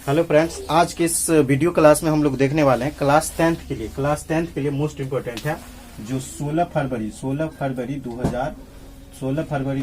Hello friends, आज के इस वीडियो क्लास में हम लोग देखने वाले हैं क्लास 10th के लिए। क्लास 10th के लिए मोस्ट इम्पोर्टेंट है जो 16 फरवरी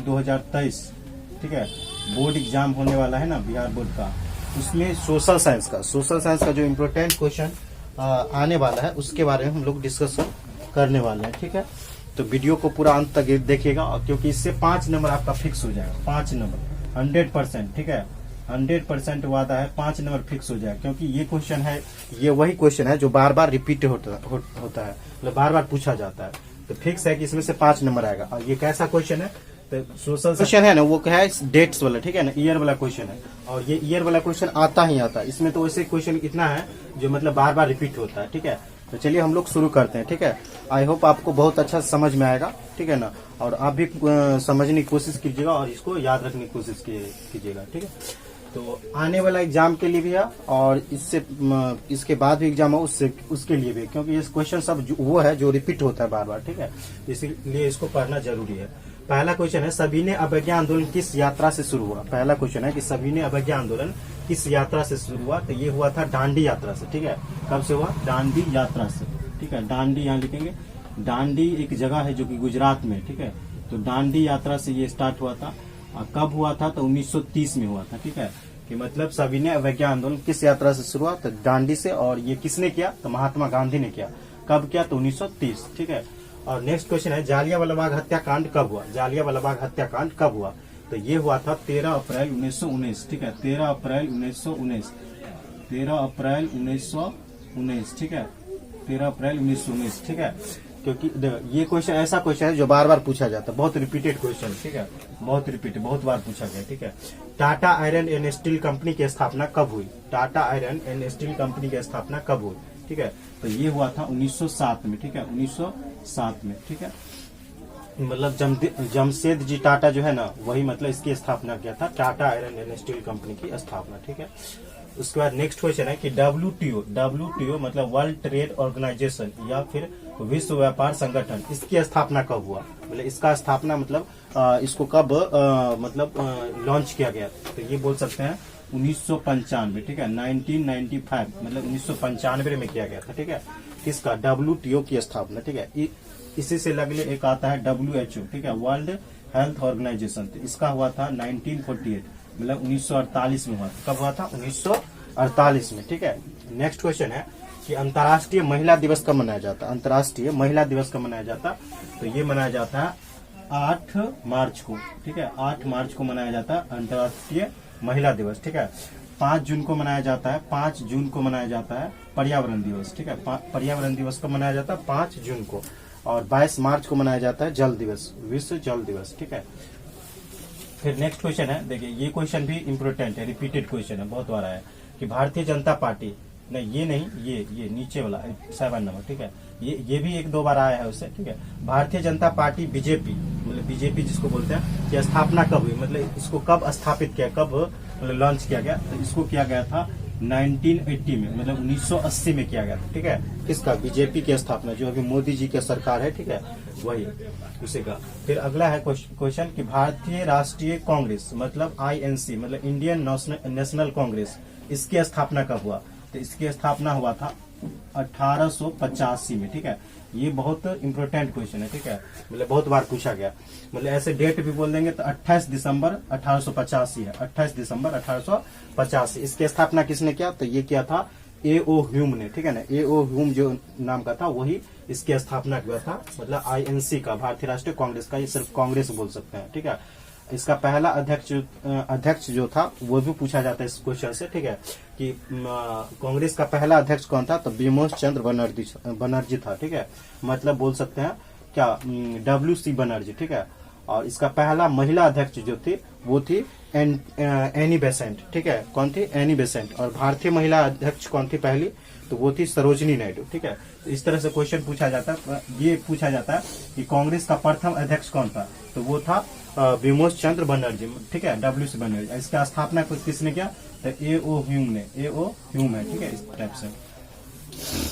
2023 ठीक है बोर्ड एग्जाम होने वाला है ना बिहार बोर्ड का। उसमें सोशल साइंस का जो इम्पोर्टेंट क्वेश्चन आने वाला है उसके बारे में हम लोग डिस्कशन करने वाले हैं। ठीक है, तो वीडियो को पूरा अंत तक देखिएगा क्योंकि इससे 5 नंबर आपका फिक्स हो जाएगा। 5 नंबर 100%। ठीक है, 100% वादा है 5 नंबर फिक्स हो जाए, क्योंकि ये क्वेश्चन है, ये वही क्वेश्चन है जो बार बार रिपीट होता है, मतलब बार बार पूछा जाता है। तो फिक्स है कि इसमें से 5 नंबर आएगा। और ये कैसा क्वेश्चन है? तो सोशल क्वेश्चन है ना, वो क्या है, डेट्स वाला। ठीक है ना, ईयर वाला क्वेश्चन है। और ये ईयर वाला क्वेश्चन आता ही आता है। इसमें तो वैसे क्वेश्चन इतना है जो मतलब बार बार रिपीट होता है। ठीक है, तो चलिए हम लोग शुरू करते हैं। ठीक है, आई होप आपको बहुत अच्छा समझ में आएगा। ठीक है ना, और आप भी समझने की कोशिश कीजिएगा और इसको याद रखने की कोशिश कीजिएगा। ठीक है, तो आने वाला एग्जाम के लिए भी है और इसके बाद भी एग्जाम हो उसके लिए भी, क्योंकि ये क्वेश्चन सब वो है जो रिपीट होता है बार बार। ठीक है, इसीलिए इसको पढ़ना जरूरी है। पहला क्वेश्चन है, सविनय अवज्ञा आंदोलन किस यात्रा से शुरू हुआ? पहला क्वेश्चन है कि सविनय अवज्ञा आंदोलन किस यात्रा से शुरू हुआ? तो ये हुआ था दांडी यात्रा से। ठीक है, कब से हुआ? दांडी यात्रा से। ठीक है, दांडी यहाँ लिखेंगे। दांडी एक जगह है जो कि गुजरात में। ठीक है, तो दांडी यात्रा से ये स्टार्ट हुआ था। कब हुआ था? तो 1930 में हुआ था। ठीक है, कि मतलब सविनय अवज्ञा आंदोलन किस यात्रा से शुरू हुआ? तो दांडी से। और ये किसने किया? तो महात्मा गांधी ने किया। कब किया? तो 1930। ठीक है, और नेक्स्ट क्वेश्चन है, जालियांवाला बाग हत्याकांड कब हुआ? जालियांवाला बाग हत्याकांड कब हुआ? तो ये हुआ था 13 अप्रैल 1919। ठीक है, 13 अप्रैल 1919। 13 अप्रैल 1919। ठीक है, 13 अप्रैल 1919। ठीक है, क्योंकि ये क्वेश्चन ऐसा क्वेश्चन है जो बार बार पूछा जाता है, बहुत रिपीटेड क्वेश्चन। ठीक है, बहुत बार पूछा गया। ठीक है, Tata iron and steel company की स्थापना कब हुई? Tata iron and steel company की स्थापना कब हुई? ठीक है, तो ये हुआ था 1907 में। ठीक है, 1907 में। ठीक है, मतलब जमशेद जी टाटा जो है ना, वही मतलब इसकी स्थापना किया था, Tata iron and steel company की स्थापना। ठीक है, उसके बाद नेक्स्ट क्वेश्चन है कि WTO मतलब वर्ल्ड ट्रेड ऑर्गेनाइजेशन या फिर विश्व व्यापार संगठन, इसकी स्थापना कब हुआ? मतलब इसका स्थापना मतलब इसको कब लॉन्च किया गया? तो ये बोल सकते हैं 1995। ठीक है, 1995 मतलब 1995 में किया गया था। ठीक है, किसका? WTO की स्थापना। ठीक है, इसी से लगले एक आता है WHO। ठीक है, वर्ल्ड हेल्थ ऑर्गेनाइजेशन। तो इसका हुआ था 1948 मतलब 1948 में हुआ था। कब हुआ था? 1948 में। ठीक है, नेक्स्ट क्वेश्चन है कि अंतर्राष्ट्रीय महिला दिवस कब मनाया जाता है? अंतर्राष्ट्रीय महिला दिवस कब मनाया जाता है? तो ये मनाया जाता है 8 मार्च को। ठीक है, 8 मार्च को मनाया जाता है अंतर्राष्ट्रीय महिला दिवस। ठीक है, 5 जून को मनाया जाता है। 5 जून को मनाया जाता है पर्यावरण दिवस। ठीक है, पर्यावरण दिवस को मनाया जाता है 5 जून को। और 22 मार्च को मनाया जाता है जल दिवस, विश्व जल दिवस। ठीक है, फिर नेक्स्ट क्वेश्चन है, देखिए ये क्वेश्चन भी इम्पोर्टेंट है, रिपीटेड क्वेश्चन है, बहुत बार आया कि भारतीय जनता पार्टी, नहीं ये नहीं, ये नीचे वाला 7 नंबर। ठीक है, ये भी 1-2 बार आया है उससे। ठीक है, भारतीय जनता पार्टी बीजेपी मतलब बीजेपी जिसको बोलते हैं, कि स्थापना कब हुई? मतलब इसको कब स्थापित किया, कब मतलब लॉन्च किया गया? तो इसको किया गया था 1980 में मतलब 1980 में किया गया था। ठीक है, किसका? बीजेपी की स्थापना, जो अभी मोदी जी की सरकार है। ठीक है, वही उसी का। फिर अगला है क्वेश्चन कि भारतीय राष्ट्रीय कांग्रेस मतलब INC मतलब इंडियन नेशनल कांग्रेस, इसकी स्थापना कब हुआ? तो इसकी स्थापना हुआ था 1885 में। ठीक है, ये बहुत इंपॉर्टेंट क्वेश्चन है। ठीक है, मतलब बहुत बार पूछा गया, मतलब ऐसे डेट भी बोल देंगे तो 28 दिसंबर 1885 है। 28 दिसंबर 1885। इसकी स्थापना किसने किया? तो ये किया था A.O. ह्यूम ने। ठीक है ना, A.O. ह्यूम जो नाम का था वही इसकी स्थापना किया था, मतलब INC का, भारतीय राष्ट्रीय कांग्रेस का। ये सिर्फ कांग्रेस बोल सकते हैं। ठीक है, इसका पहला अध्यक्ष जो था वो भी पूछा जाता है इस क्वेश्चन से। ठीक है, कि कांग्रेस का पहला अध्यक्ष कौन था? तो बिमोश चंद्र बनर्जी था। ठीक है, मतलब बोल सकते हैं क्या, WC बनर्जी। ठीक है, और इसका पहला महिला अध्यक्ष जो थी वो थी एनी बेसेंट। ठीक है, कौन थी? Annie Besant. और भारतीय महिला अध्यक्ष कौन थी पहली? तो वो थी सरोजनी नायडू। ठीक है, तो इस तरह से क्वेश्चन पूछा जाता है। ये पूछा जाता है कि कांग्रेस का प्रथम अध्यक्ष कौन था? तो वो था बिमोश चंद्र बनर्जी। ठीक है, WC बनर्जी। इसका स्थापना किसने किया? तो A.O. ह्यूम ने। A.O. ह्यूम है। ठीक है, इस टाइप से।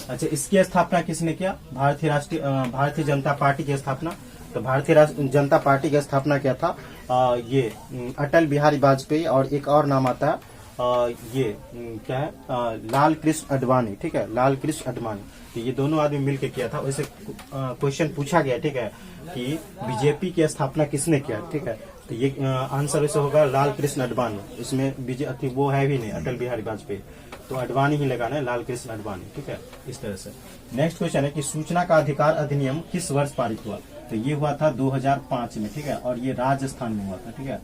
अच्छा, इसकी स्थापना किसने किया? भारतीय जनता पार्टी की स्थापना। तो भारतीय जनता पार्टी की स्थापना किया था ये अटल बिहारी वाजपेयी, और एक और नाम आता है ये क्या है, लाल कृष्ण अडवाणी, ठीक है, लाल कृष्ण अडवाणी। तो ये दोनों आदमी मिलके किया था। वैसे क्वेश्चन पूछा गया, ठीक है, कि बीजेपी की स्थापना किसने किया, ठीक है। तो ये आंसर वैसे होगा लाल कृष्ण अडवाणी। इसमें बीजेपी वो है भी नहीं, अटल बिहारी वाजपेयी, तो अडवाणी ही लगाना है, लाल कृष्ण अडवाणी, ठीक है, इस तरह से। नेक्स्ट क्वेश्चन है कि सूचना का अधिकार अधिनियम किस वर्ष पारित हुआ। तो ये हुआ था 2005 में, ठीक है, और ये राजस्थान में हुआ था, ठीक है।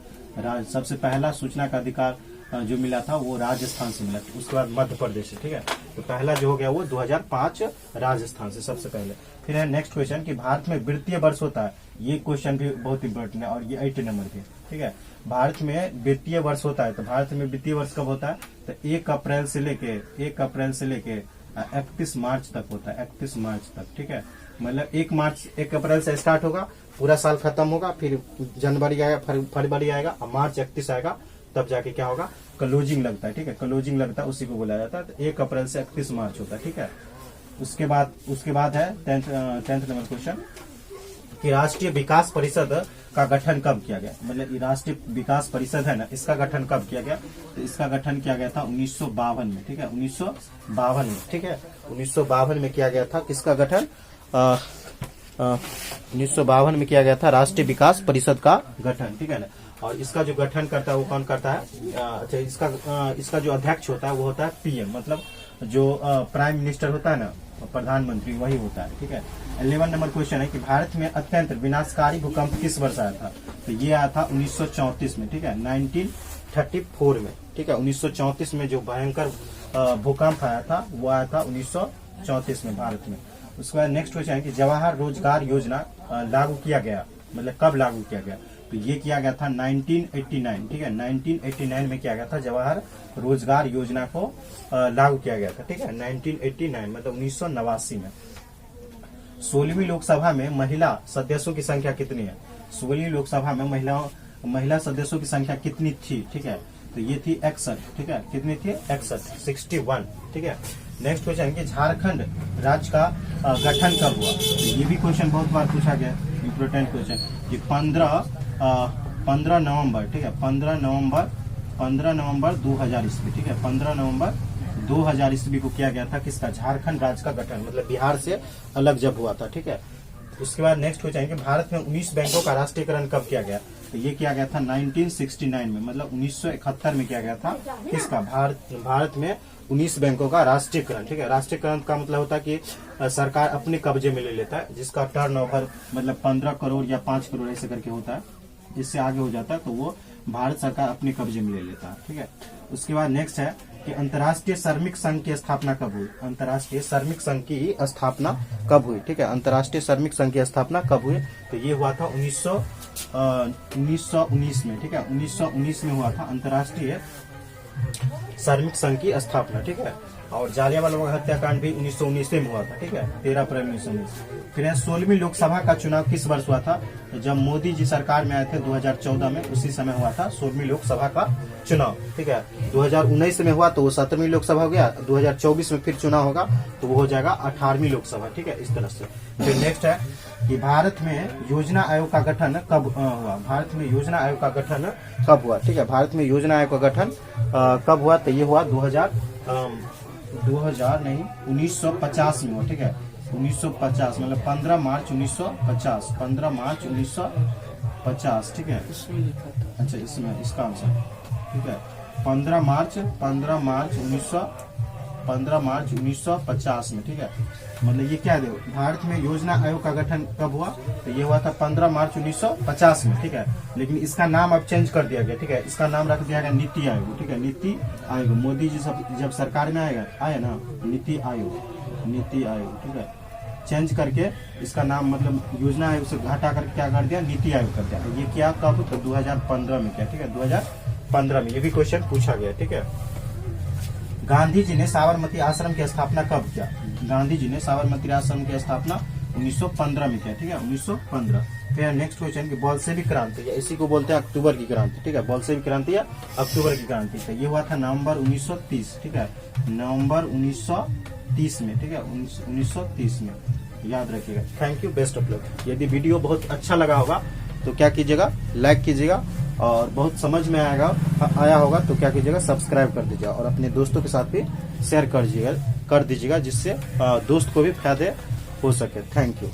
सबसे पहला सूचना का अधिकार जो मिला था वो राजस्थान से मिला, उसके बाद मध्य प्रदेश से, ठीक है। तो पहला जो हो गया वो 2005 राजस्थान से सबसे पहले। फिर है नेक्स्ट क्वेश्चन कि भारत में वित्तीय वर्ष होता है। ये क्वेश्चन भी बहुत इंपॉर्टेंट है और ये 8 नंबर के, ठीक है। भारत में वित्तीय वर्ष होता है, तो भारत में वित्तीय वर्ष कब होता है, तो 1 अप्रैल से लेके 31 मार्च तक होता है, 31 मार्च तक, ठीक है। मतलब 1 अप्रैल से स्टार्ट होगा, पूरा साल खत्म होगा, फिर जनवरी आएगा, फरवरी आएगा, मार्च 31 आएगा, तब जाके क्या होगा, क्लोजिंग लगता है, ठीक है, क्लोजिंग लगता है, उसी को बोला जाता है। तो 1 अप्रैल से 31 मार्च होता है, ठीक है। उसके बाद है 10th नंबर क्वेश्चन कि राष्ट्रीय विकास परिषद का गठन कब किया गया। मतलब राष्ट्रीय विकास परिषद है ना, इसका गठन कब किया गया, तो इसका गठन किया गया था 1952 में, ठीक है, 1952 में, ठीक है, 1952 में किया गया था। किसका गठन, 1952 में किया गया था राष्ट्रीय विकास परिषद का गठन, ठीक है ना। और इसका जो गठन करता है वो कौन करता है, अच्छा, इसका जो अध्यक्ष होता है वो होता है पीएम, मतलब जो प्राइम मिनिस्टर होता है ना, प्रधानमंत्री, वही होता है, ठीक है। 11 नंबर क्वेश्चन है कि भारत में अत्यंत विनाशकारी भूकंप किस वर्ष आया था। तो ये आया था 1934 में, ठीक है, 1934 में, ठीक है, 1934 में जो भयंकर भूकंप आया था वो आया था 1934 में भारत में। उसके बाद नेक्स्ट क्वेश्चन है कि जवाहर रोजगार योजना लागू किया गया, मतलब कब लागू किया गया। तो ये किया गया था 1989, ठीक है, 1989 में किया गया था, जवाहर रोजगार योजना को लागू किया गया था, ठीक है, 1989 मतलब 1989 में। 16वीं लोकसभा में महिला सदस्यों की संख्या कितनी है। 16वीं लोकसभा में महिला सदस्यों की संख्या कितनी थी, ठीक है, तो ये थी 61, ठीक है, कितनी थी 61, ठीक है। नेक्स्ट क्वेश्चन कि झारखंड राज्य का गठन कब हुआ। तो ये भी क्वेश्चन बहुत बार पूछा गया, इम्पोर्टेंट क्वेश्चन कि 15 नवंबर, ठीक है, 15 नवंबर 2000 ईस्वी, ठीक है, 15 नवंबर 2000 ईस्वी को किया गया था किसका, झारखंड राज्य का गठन, मतलब बिहार से अलग जब हुआ था, ठीक है। उसके बाद नेक्स्ट क्वेश्चन कि भारत में 19 बैंकों का राष्ट्रीयकरण कब किया गया। तो ये किया गया था 1969 में, मतलब 1971 में किया गया था किसका, भारत में 19 बैंकों का राष्ट्रीयकरण, ठीक है। राष्ट्रीयकरण का मतलब होता है कि सरकार अपने कब्जे में ले लेता है, जिसका टर्नओवर मतलब 15 करोड़ या 5 करोड़ ऐसे करके होता है, इससे आगे हो जाता है तो वो भारत सरकार अपने कब्जे में ले लेता है, ठीक है। उसके बाद नेक्स्ट है कि अंतर्राष्ट्रीय श्रमिक संघ की स्थापना कब हुई। अंतर्राष्ट्रीय श्रमिक संघ की स्थापना कब हुई, ठीक है, अंतर्राष्ट्रीय श्रमिक संघ की स्थापना कब हुई। तो ये हुआ था 1919 में, ठीक है, 1919 में हुआ था अंतर्राष्ट्रीय श्रमिक संघ की स्थापना, ठीक है। और जालियांवाला बाग हत्याकांड भी 1919 में हुआ था, ठीक है, 13 अप्रैल 1919। फिर 16वीं लोकसभा का चुनाव किस वर्ष हुआ था। जब मोदी जी सरकार में आए थे 2014 में, उसी समय हुआ था 16वीं लोकसभा का चुनाव, ठीक है। 2019 में हुआ तो वो 17वीं लोकसभा हो गया, 2024 में फिर चुनाव होगा तो वो हो जाएगा 18वीं लोकसभा, ठीक है, इस तरह से। फिर नेक्स्ट है कि भारत में योजना आयोग का गठन कब हुआ। भारत में योजना आयोग का गठन कब हुआ, ठीक है, भारत में योजना आयोग का गठन कब हुआ। तो ये हुआ 1950 में हुआ, ठीक है, 1950 मतलब 15 मार्च 1950, 15 मार्च 1950, ठीक है। अच्छा, इसमें इसका आंसर, ठीक है, 15 मार्च 1950 में, ठीक है। मतलब ये क्या है, भारत में योजना आयोग का गठन कब हुआ। तो ये हुआ था 15 मार्च 1950 में, ठीक है। लेकिन इसका नाम अब चेंज कर दिया गया, ठीक है, इसका नाम रख दिया गया नीति आयोग, ठीक है, नीति आयोग। मोदी जी जब सरकार में आए ना, नीति आयोग, ठीक है, चेंज करके इसका नाम मतलब योजना आयोग से घटा करके क्या कर दिया, नीति आयोग कर दिया। ये क्या कब, तो 2015 में किया, ठीक है, 2015 में। ये भी क्वेश्चन पूछा गया, ठीक है। गांधी जी ने साबरमती आश्रम की स्थापना कब किया। गांधी जी ने साबरमती आश्रम की स्थापना 1915 में किया, ठीक है, 1915। फिर नेक्स्ट क्वेश्चन की बोल्शेविक क्रांति, या इसी को बोलते हैं अक्टूबर की क्रांति, ठीक है, बोल्शेविक क्रांति या अक्टूबर की क्रांति। तो ये हुआ था नवंबर 1930, ठीक है, नवंबर 1930 में, ठीक है, 1930 में, याद रखिएगा। Thank you, best of luck. यदि वीडियो बहुत अच्छा लगा होगा तो क्या कीजिएगा, लाइक कीजिएगा, और बहुत समझ में आया होगा तो क्या कीजिएगा, सब्सक्राइब कर दीजिएगा और अपने दोस्तों के साथ भी शेयर कर दीजिएगा, जिससे दोस्त को भी फायदे हो सके। Thank you.